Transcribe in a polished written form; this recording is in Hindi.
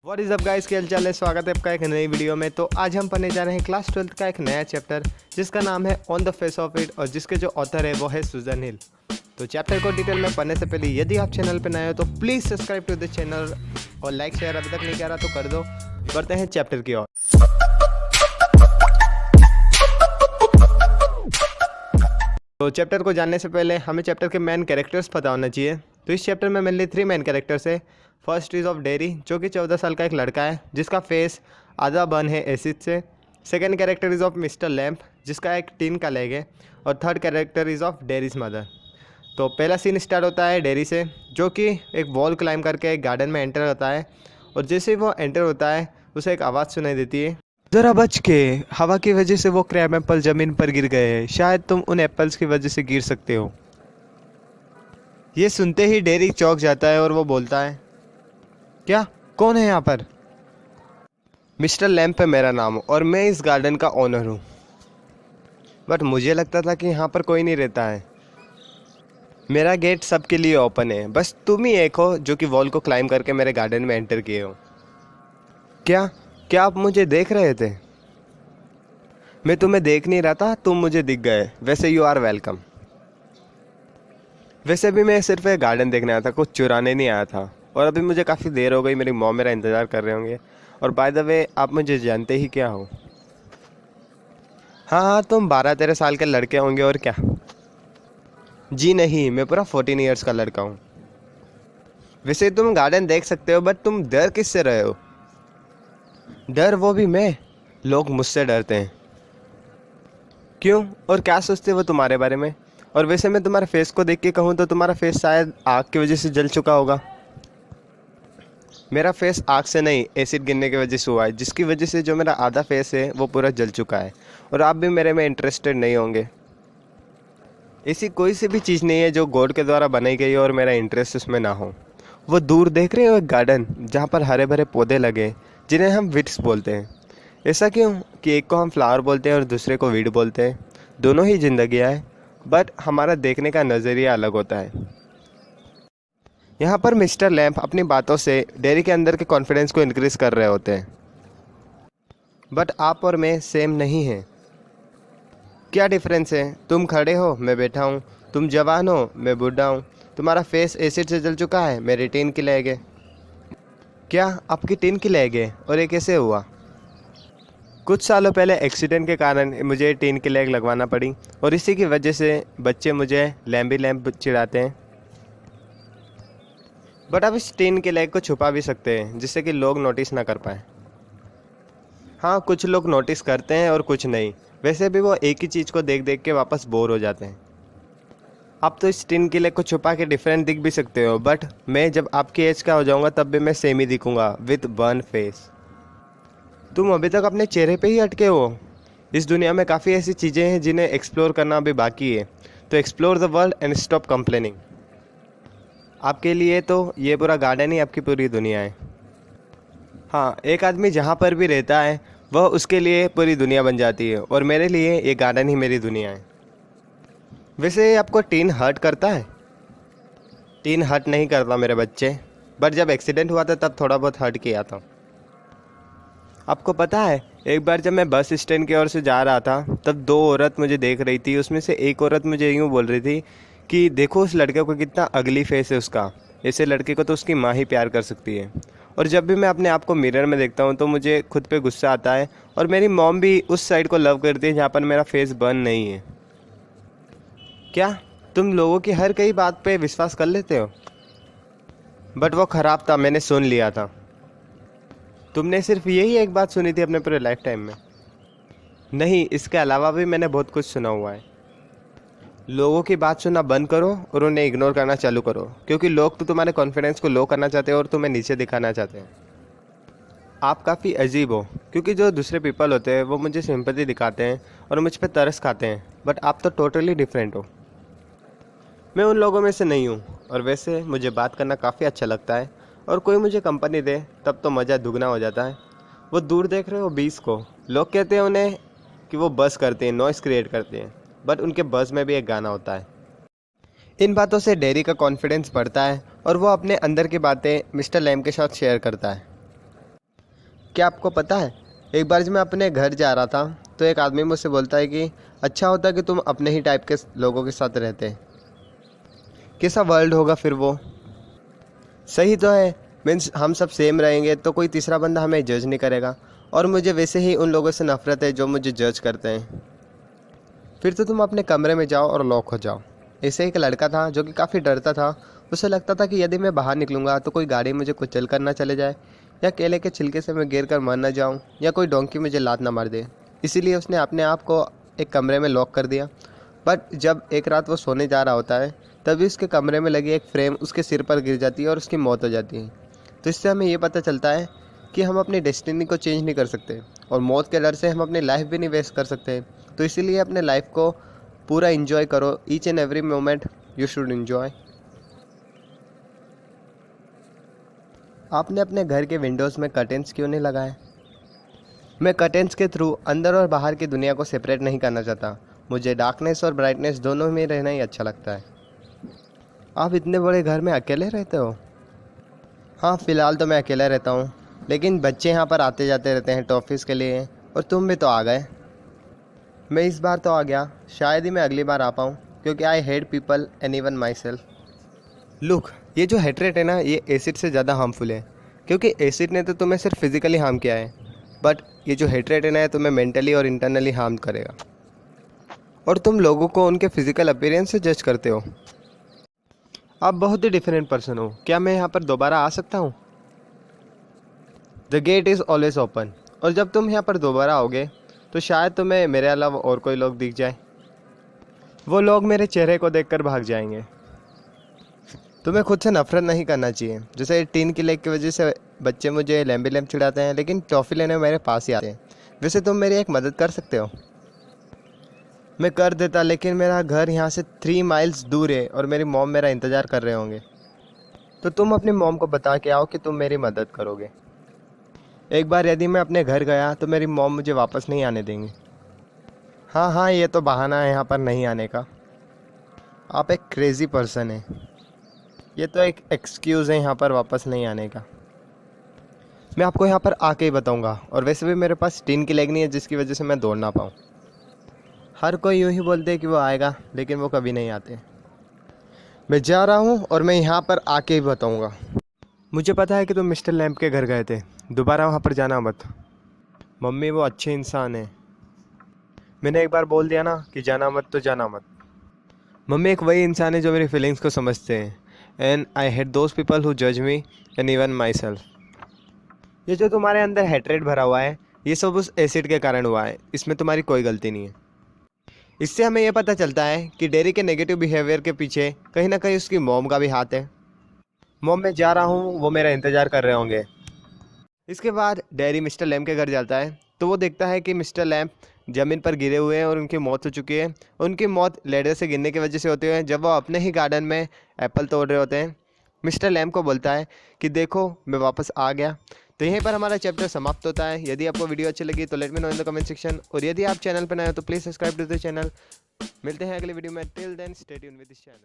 व्हाट इज़ अप गाइस, क्या हाल है। स्वागत है आपका एक नई वीडियो में। तो आज हम पढ़ने जा रहे हैं क्लास 12th का एक नया चैप्टर जिसका नाम है on the face of it, और जिसके जो ऑथर है वो है सुजन हिल। तो चैप्टर को डिटेल में पढ़ने से पहले यदि आप चैनल पर नए हो तो please subscribe to the channel और लाइक शेयर अभी तक नहीं करा तो कर दो। बढ़ते हैं चैप्टर की ओर। तो चैप्टर को जानने से पहले हमें चैप्टर के मेन कैरेक्टर्स पता होना चाहिए। तो इस चैप्टर में मेनली 3 मेन कैरेक्टर्स है। फर्स्ट इज़ ऑफ डेरी, जो कि 14 साल का एक लड़का है जिसका फेस आधा बर्न है एसिड से। Second character is of mister lamp, जिसका एक टीन का लेग है। और third character is of dairies mother. तो पहला सीन स्टार्ट होता है डेरी से, जो कि एक वॉल क्लाइंब करके एक गार्डन में एंटर होता है। और जैसे ही वो एंटर होता है उसे एक आवाज़ सुनाई देती है, ज़रा बच के, हवा की वजह से वो क्रैब एप्पल ज़मीन पर गिर गए हैं, शायद तुम उन एप्पल्स की वजह से गिर सकते हो। ये सुनते ही डेरी चौंक जाता है और वो बोलता है, क्या, कौन है यहाँ पर? मिस्टर लैम्प है मेरा नाम और मैं इस गार्डन का ओनर हूँ। बट मुझे लगता था कि यहाँ पर कोई नहीं रहता है। मेरा गेट सबके लिए ओपन है, बस तुम ही एक हो जो कि वॉल को क्लाइंब करके मेरे गार्डन में एंटर किए हो। क्या क्या आप मुझे देख रहे थे? मैं तुम्हें देख नहीं रहा था, तुम मुझे दिख गए। वैसे यू आर वेलकम। वैसे भी मैं सिर्फ एक गार्डन देखने आया था, कुछ चुराने नहीं आया था। और अभी मुझे काफ़ी देर हो गई, मेरी मॉम मेरा इंतज़ार कर रहे होंगे। और बाय द वे, आप मुझे जानते ही क्या हो? हाँ हाँ, तुम 12-13 साल के लड़के होंगे और क्या। जी नहीं, मैं पूरा 14 ईयर्स का लड़का हूँ। वैसे तुम गार्डन देख सकते हो, बट तुम डर किससे रहे हो? डर, वो भी मैं? लोग मुझसे डरते हैं। क्यों, और क्या सोचते हो वो तुम्हारे बारे में? और वैसे मैं तुम्हारे फेस को देख के कहूँ तो तुम्हारा फेस शायद आग की वजह से जल चुका होगा। मेरा फेस आग से नहीं, एसिड गिरने की वजह से हुआ है, जिसकी वजह से जो मेरा आधा फेस है वो पूरा जल चुका है। और आप भी मेरे में इंटरेस्टेड नहीं होंगे। ऐसी कोई सी भी चीज़ नहीं है जो गॉड के द्वारा बनाई गई हो और मेरा इंटरेस्ट उसमें ना हो। वो दूर देख रहे हो एक गार्डन जहाँ पर हरे भरे पौधे लगे, जिन्हें हम विड्स बोलते हैं। ऐसा क्यों कि एक को हम फ्लावर बोलते हैं और दूसरे को वीड बोलते हैं? दोनों ही जिंदगियाँ हैं, बट हमारा देखने का नज़रिया अलग होता है। यहाँ पर मिस्टर लैम्प अपनी बातों से डेरी के अंदर के कॉन्फिडेंस को इंक्रीज कर रहे होते हैं। बट आप और मैं सेम नहीं हैं। क्या डिफरेंस है? तुम खड़े हो, मैं बैठा हूँ। तुम जवान हो, मैं बूढ़ा हूँ। तुम्हारा फेस एसिड से जल चुका है, मेरी टीन की लैग है। क्या आपकी टीन की लैग है? और ये कैसे हुआ? कुछ सालों पहले एक्सीडेंट के कारण मुझे टीन की लैग लगवाना पड़ी, और इसी की वजह से बच्चे मुझे लैम्बी लैम्प चिढ़ाते हैं। बट आप इस टीन के लैग को छुपा भी सकते हैं, जिससे कि लोग नोटिस ना कर पाए। हाँ, कुछ लोग नोटिस करते हैं और कुछ नहीं। वैसे भी वो एक ही चीज़ को देख देख के वापस बोर हो जाते हैं। आप तो इस टीन के लैग को छुपा के डिफरेंट दिख भी सकते हो, बट मैं जब आपकी एज का हो जाऊंगा तब भी मैं सेम ही दिखूंगा, विद बर्न फेस। तुम अभी तक अपने चेहरे पे ही अटके हो। इस दुनिया में काफ़ी ऐसी चीज़ें हैं जिन्हें एक्सप्लोर करना अभी बाकी है। तो explore the world and stop complaining. आपके लिए तो ये पूरा गार्डन ही आपकी पूरी दुनिया है। हाँ, एक आदमी जहाँ पर भी रहता है वह उसके लिए पूरी दुनिया बन जाती है, और मेरे लिए ये गार्डन ही मेरी दुनिया है। वैसे आपको टीन हर्ट करता है? टीन हर्ट नहीं करता मेरे बच्चे, बट जब एक्सीडेंट हुआ था तब थोड़ा बहुत हर्ट किया था। आपको पता है, एक बार जब मैं बस स्टैंड की ओर से जा रहा था तब 2 औरत मुझे देख रही थी। उसमें से एक औरत मुझे यूँ बोल रही थी कि देखो उस लड़के को, कितना अगली फेस है उसका, ऐसे लड़के को तो उसकी माँ ही प्यार कर सकती है। और जब भी मैं अपने आप को मिरर में देखता हूँ तो मुझे खुद पे गुस्सा आता है। और मेरी मॉम भी उस साइड को लव करती है जहाँ पर मेरा फेस बर्न नहीं है। क्या तुम लोगों की हर कई बात पे विश्वास कर लेते हो? बट वो ख़राब था, मैंने सुन लिया था। तुमने सिर्फ यही एक बात सुनी थी अपने पूरे लाइफ टाइम में? नहीं, इसके अलावा भी मैंने बहुत कुछ सुना हुआ है। लोगों की बात सुनना बंद करो और उन्हें इग्नोर करना चालू करो, क्योंकि लोग तो तुम्हारे कॉन्फिडेंस को लो करना चाहते हैं और तुम्हें नीचे दिखाना चाहते हैं। आप काफ़ी अजीब हो, क्योंकि जो दूसरे पीपल होते हैं वो मुझे सिंपैथी दिखाते हैं और मुझ पे तरस खाते हैं, बट आप तो टोटली डिफरेंट हो। मैं उन लोगों में से नहीं हूँ। और वैसे मुझे बात करना काफ़ी अच्छा लगता है, और कोई मुझे कंपनी दे तब तो मज़ा दुगना हो जाता है। वो दूर देख रहे हो बीस को, लोग कहते हैं उन्हें कि वो बस करते हैं, नॉइस क्रिएट करते हैं, बट उनके बस में भी एक गाना होता है। इन बातों से डेरी का कॉन्फिडेंस बढ़ता है और वो अपने अंदर की बातें मिस्टर लैम के साथ शेयर करता है। क्या आपको पता है, एक बार जब मैं अपने घर जा रहा था तो एक आदमी मुझसे बोलता है कि अच्छा होता कि तुम अपने ही टाइप के लोगों के साथ रहते। कैसा वर्ल्ड होगा फिर वो। सही तो है। मीन्स हम सब सेम रहेंगे तो कोई तीसरा बंदा हमें जज नहीं करेगा। और मुझे वैसे ही उन लोगों से नफरत है जो मुझे जज करते हैं। फिर तो तुम अपने कमरे में जाओ और लॉक हो जाओ। ऐसे एक लड़का था जो कि काफ़ी डरता था। उसे लगता था कि यदि मैं बाहर निकलूंगा तो कोई गाड़ी मुझे कुचल कर ना चले जाए, या केले के छिलके से मैं गिर कर मर ना जाऊं, या कोई डोंकी मुझे लात ना मार दे। इसीलिए उसने अपने आप को एक कमरे में लॉक कर दिया। बट जब एक रात वो सोने जा रहा होता है, तभी उसके कमरे में लगी एक फ्रेम उसके सिर पर गिर जाती है और उसकी मौत हो जाती है। तो इससे हमें ये पता चलता है कि हम अपनी डेस्टिनी को चेंज नहीं कर सकते, और मौत के डर से हम अपनी लाइफ भी नहीं वेस्ट कर सकते। तो इसीलिए अपने लाइफ को पूरा इंजॉय करो। Each and every moment you should enjoy. आपने अपने घर के विंडोज़ में कर्टेंस क्यों नहीं लगाए? मैं कर्टेंस के थ्रू अंदर और बाहर की दुनिया को सेपरेट नहीं करना चाहता। मुझे डार्कनेस और ब्राइटनेस दोनों में रहना ही अच्छा लगता है। आप इतने बड़े घर में अकेले रहते हो? हाँ, फ़िलहाल तो मैं अकेला रहता हूँ, लेकिन बच्चे यहाँ पर आते जाते रहते हैं टॉफ़ीज़ के लिए। और तुम भी तो आ गए। मैं इस बार तो आ गया, शायद ही मैं अगली बार आ पाऊँ, क्योंकि I hate people and even my self. Look, ये जो हेट्रेट है ना, ये एसिड से ज़्यादा हार्मफुल है। क्योंकि एसिड ने तो तुम्हें सिर्फ फिज़िकली हार्म किया है, बट ये जो हेट्रेट है ना, ये तुम्हें मेंटली और इंटरनली हार्म करेगा। और तुम लोगों को उनके फिजिकल अपीयरेंस से जज करते हो। आप बहुत ही डिफरेंट पर्सन हो। क्या मैं यहाँ पर दोबारा आ सकता हूँ? The gate is always open. और जब तुम यहाँ पर दोबारा आओगे तो शायद तुम्हें मेरे अलावा और कोई लोग दिख जाए। वो लोग मेरे चेहरे को देखकर भाग जाएंगे। तुम्हें खुद से नफरत नहीं करना चाहिए। जैसे टीन की लेग की वजह से बच्चे मुझे लैम्बी लैम्प चिढ़ाते हैं, लेकिन टॉफ़ी लेने मेरे पास ही आते हैं। वैसे तुम मेरी एक मदद कर सकते हो। मैं कर देता, लेकिन मेरा घर यहाँ से 3 माइल्स दूर है और मेरी मॉम मेरा इंतज़ार कर रहे होंगे। तो तुम अपनी मॉम को बता के आओ कि तुम मेरी मदद करोगे। एक बार यदि मैं अपने घर गया तो मेरी मॉम मुझे वापस नहीं आने देंगी। हाँ हाँ, ये तो बहाना है यहाँ पर नहीं आने का। आप एक क्रेज़ी पर्सन है। ये तो एक एक्सक्यूज़ है यहाँ पर वापस नहीं आने का। मैं आपको यहाँ पर आके ही बताऊँगा। और वैसे भी मेरे पास टीन की लेग नहीं है जिसकी वजह से मैं दौड़ ना पाऊँ। हर कोई यूँ ही बोलते है कि वो आएगा, लेकिन वो कभी नहीं आते। मैं जा रहा हूँ और मैं यहाँ पर आके ही बताऊँगा। मुझे पता है कि तुम मिस्टर लैम्प के घर गए थे। दोबारा वहाँ पर जाना मत। मम्मी वो अच्छे इंसान हैं। मैंने एक बार बोल दिया ना कि जाना मत तो जाना मत। मम्मी एक वही इंसान है जो मेरी फीलिंग्स को समझते हैं। And I hate those people who जज me and even myself. ये जो तुम्हारे अंदर हेट्रेड भरा हुआ है, ये सब उस एसिड के कारण हुआ है। इसमें तुम्हारी कोई गलती नहीं है। इससे हमें यह पता चलता है कि डेरी के नेगेटिव बिहेवियर के पीछे कहीं ना कहीं उसकी मॉम का भी हाथ है। मॉम, मैं जा रहा हूँ, वो मेरा इंतज़ार कर रहे होंगे। इसके बाद डैरी मिस्टर लैम्प के घर जाता है तो वो देखता है कि मिस्टर लैम्प ज़मीन पर गिरे हुए हैं और उनकी मौत हो चुकी है। उनकी मौत लेडर से गिरने की वजह से होती है जब वो अपने ही गार्डन में एप्पल तोड़ रहे होते हैं। मिस्टर लैम्प को बोलता है कि देखो मैं वापस आ गया। तो यहीं पर हमारा चैप्टर समाप्त होता है। यदि आपको वीडियो अच्छी लगी तो let me know in the comment section, और यदि आप चैनल पर नए हो तो please subscribe to the channel. मिलते हैं अगले वीडियो में। Till then stay tuned with this channel.